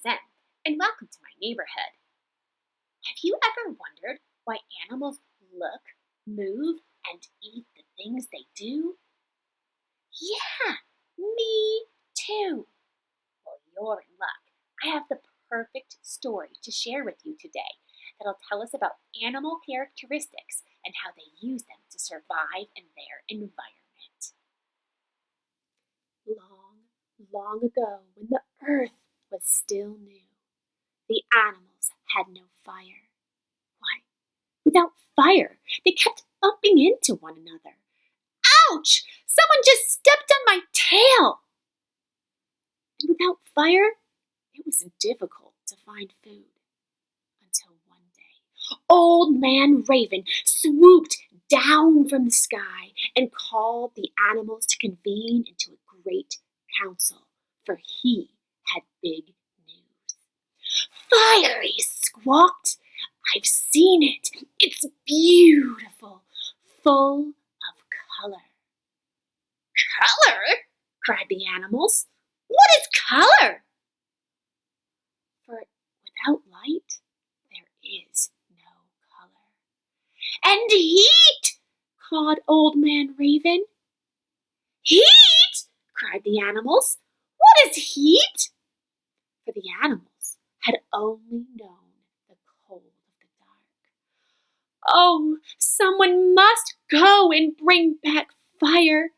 Zen, and welcome to my neighborhood. Have you ever wondered why animals look, move, and eat the things they do? Yeah, me too. Well, you're in luck. I have the perfect story to share with you today that'll tell us about animal characteristics and how they use them to survive in their environment. Long, long ago, when the earth was still new, the animals had no fire. Why? Without fire, they kept bumping into one another. Ouch! Someone just stepped on my tail! And without fire, it was difficult to find food. Until one day, Old Man Raven swooped down from the sky and called the animals to convene into a great council, for he had big news. Fire, he squawked. I've seen it. It's beautiful, full of color. Color? Cried the animals. What is color? For without light, there is no color. And heat, called Old Man Raven. Heat? Cried the animals. What is heat? For the animals had only known the cold of the dark. Oh, someone must go and bring back fire.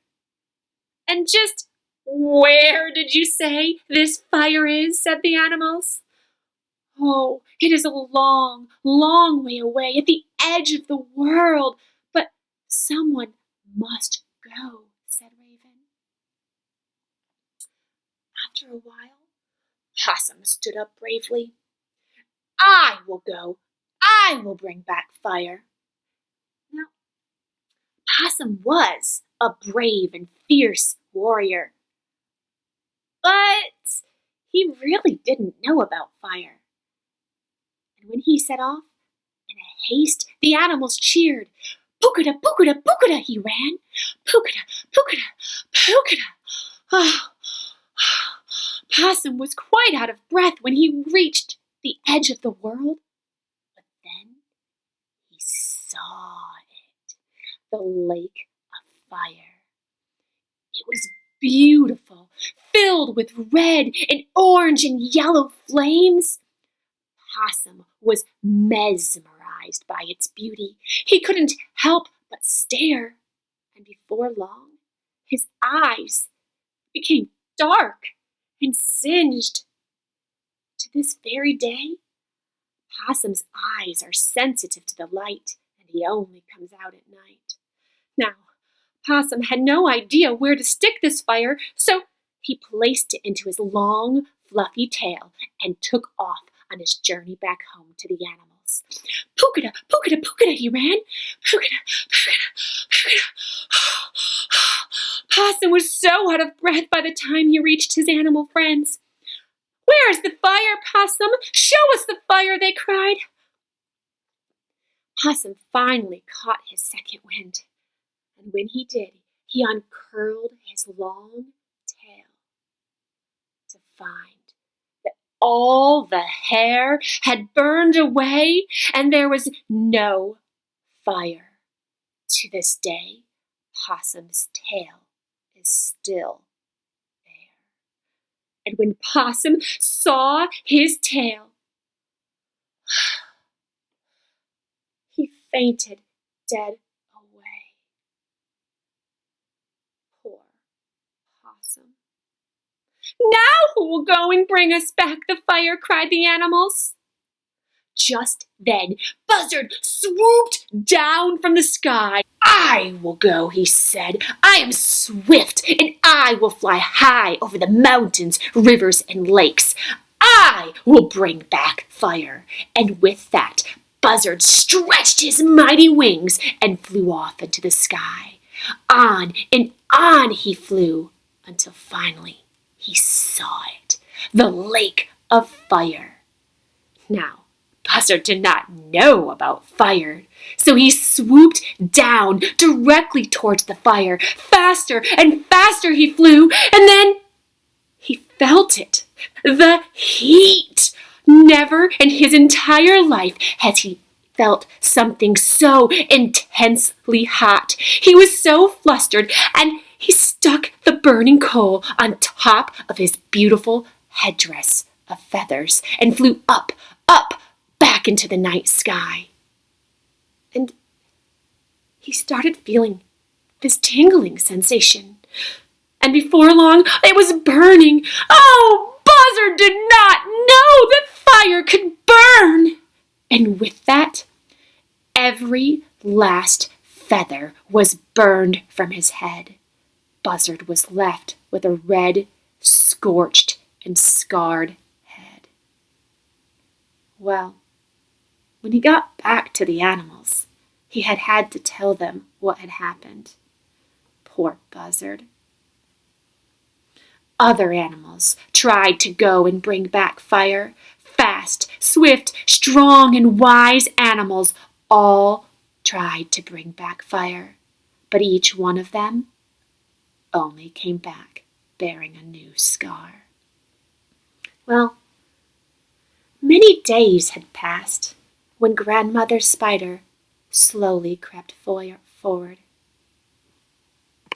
And just where did you say this fire is? Said the animals. Oh, it is a long, long way away at the edge of the world. But someone must go, said Raven. After a while, Possum stood up bravely. I will go. I will bring back fire. Now, Possum was a brave and fierce warrior, but he really didn't know about fire. And when he set off, in a haste, the animals cheered. Pukada, pukada, pukada, he ran. Pukada, pukada, pukada. Oh, Possum was quite out of breath when he reached the edge of the world. But then he saw it, the lake of fire. It was beautiful, filled with red and orange and yellow flames. Possum was mesmerized by its beauty. He couldn't help but stare, and before long, his eyes became dark and singed. To this very day, Possum's eyes are sensitive to the light, and he only comes out at night. Now, Possum had no idea where to stick this fire, so he placed it into his long, fluffy tail and took off on his journey back home to the animals. Pukada, pukada, pukada, he ran. Pukada, pukada, pukada. Possum was so out of breath by the time he reached his animal friends. Where's the fire, Possum? Show us the fire, they cried. Possum finally caught his second wind, and when he did, he uncurled his long tail to find that all the hair had burned away and there was no fire. To this day, Possum's tail is still there. And when Possum saw his tail, he fainted dead away. Poor Possum. Now who will go and bring us back the fire? Cried the animals. Just then, Buzzard swooped down from the sky. I will go, he said. I am swift, and I will fly high over the mountains, rivers, and lakes. I will bring back fire. And with that, Buzzard stretched his mighty wings and flew off into the sky. On and on he flew, until finally he saw it, the lake of fire. Now, Buzzard did not know about fire, so he swooped down directly towards the fire. Faster and faster he flew, and then he felt it, The heat! Never in his entire life has he felt something so intensely hot. He was so flustered, and he stuck the burning coal on top of his beautiful headdress of feathers and flew up, back into the night sky. And he started feeling this tingling sensation. And before long, it was burning. Oh, Buzzard did not know that fire could burn. And with that, every last feather was burned from his head. Buzzard was left with a red, scorched, and scarred head. Well, when he got back to the animals, he had to tell them what had happened. Poor Buzzard. Other animals tried to go and bring back fire. Fast, swift, strong, and wise animals all tried to bring back fire, but each one of them only came back bearing a new scar. Well, many days had passed when Grandmother Spider slowly crept forward.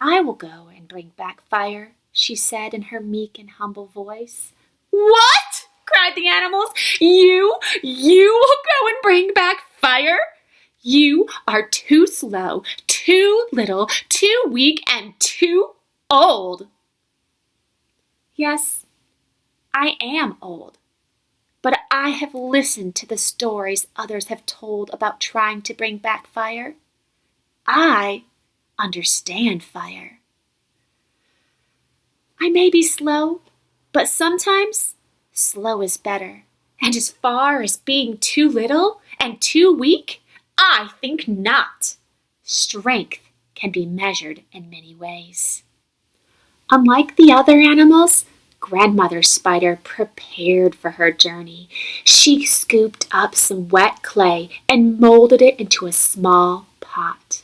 "I will go and bring back fire," she said in her meek and humble voice. "What?" cried the animals. You will go and bring back fire? You are too slow, too little, too weak, and too old." "Yes, I am old, but I have listened to the stories others have told about trying to bring back fire. I understand fire. I may be slow, but sometimes slow is better. And as far as being too little and too weak, I think not. Strength can be measured in many ways." Unlike the other animals, Grandmother Spider prepared for her journey. She scooped up some wet clay and molded it into a small pot.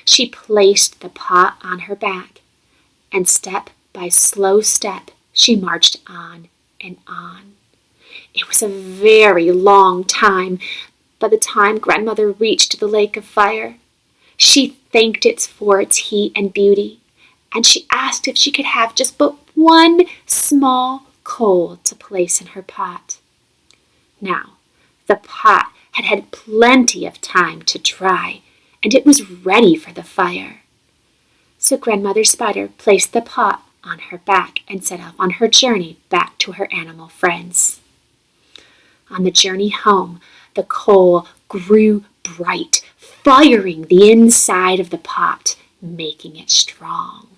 She placed the pot on her back, and step by slow step, she marched on and on. It was a very long time by the time Grandmother reached the lake of fire. She thanked it for its heat and beauty, and she asked if she could have just but one small coal to place in her pot. Now, the pot had had plenty of time to dry, and it was ready for the fire. So Grandmother Spider placed the pot on her back and set off on her journey back to her animal friends. On the journey home, the coal grew bright, firing the inside of the pot, making it strong.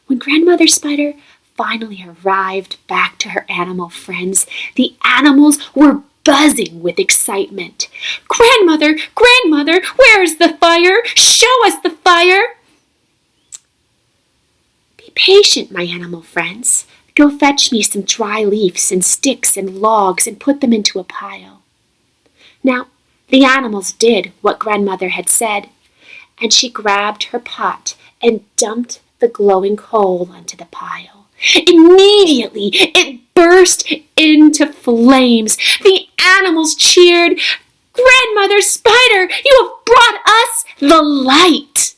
When Grandmother Spider finally arrived back to her animal friends, the animals were buzzing with excitement. "Grandmother, Grandmother, where is the fire? Show us the fire!" "Be patient, my animal friends. Go fetch me some dry leaves and sticks and logs and put them into a pile." Now, the animals did what Grandmother had said, and she grabbed her pot and dumped the glowing coal onto the pile. Immediately, it burst into flames. The animals cheered, "Grandmother Spider, you have brought us the light!"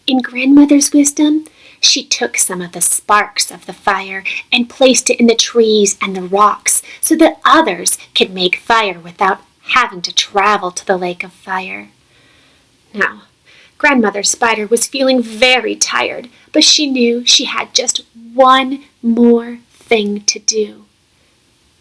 In Grandmother's wisdom, she took some of the sparks of the fire and placed it in the trees and the rocks so that others could make fire without having to travel to the lake of fire. Now, Grandmother Spider was feeling very tired, but she knew she had just one more thing to do.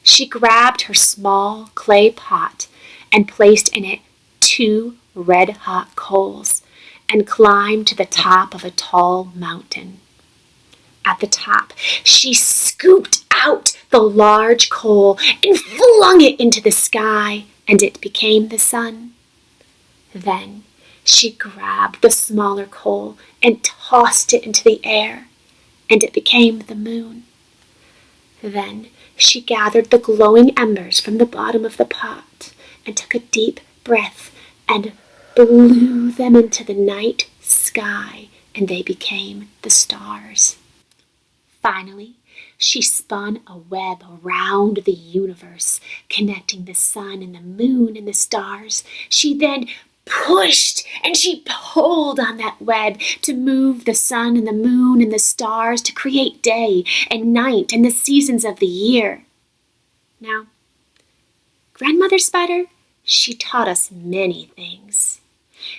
She grabbed her small clay pot and placed in it 2 red-hot coals and climbed to the top of a tall mountain. At the top, she scooped out the large coal and flung it into the sky, and it became the sun. Then she grabbed the smaller coal and tossed it into the air, and it became the moon. Then she gathered the glowing embers from the bottom of the pot and took a deep breath and blew them into the night sky, and they became the stars. Finally, She spun a web around the universe, connecting the sun and the moon and the stars. She then pushed and she pulled on that web to move the sun and the moon and the stars to create day and night and the seasons of the year. Now, Grandmother Spider, she taught us many things.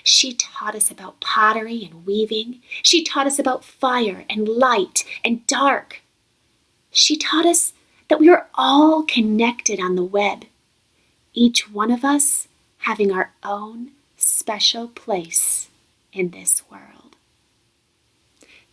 She taught us about pottery and weaving. She taught us about fire and light and dark. She taught us that we are all connected on the web, each one of us having our own special place in this world.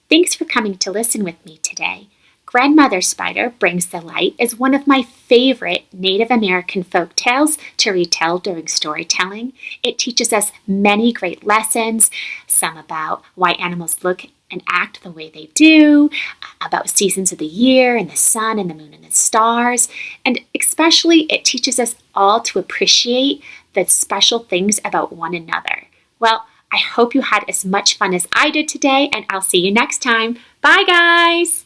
Thanks for coming to listen with me today. Grandmother Spider Brings the Light is one of my favorite Native American folk tales to retell during storytelling. It teaches us many great lessons, some about why animals look and act the way they do, about seasons of the year and the sun and the moon and the stars, and especially it teaches us all to appreciate the special things about one another. Well, I hope you had as much fun as I did today, and I'll see you next time. Bye, guys!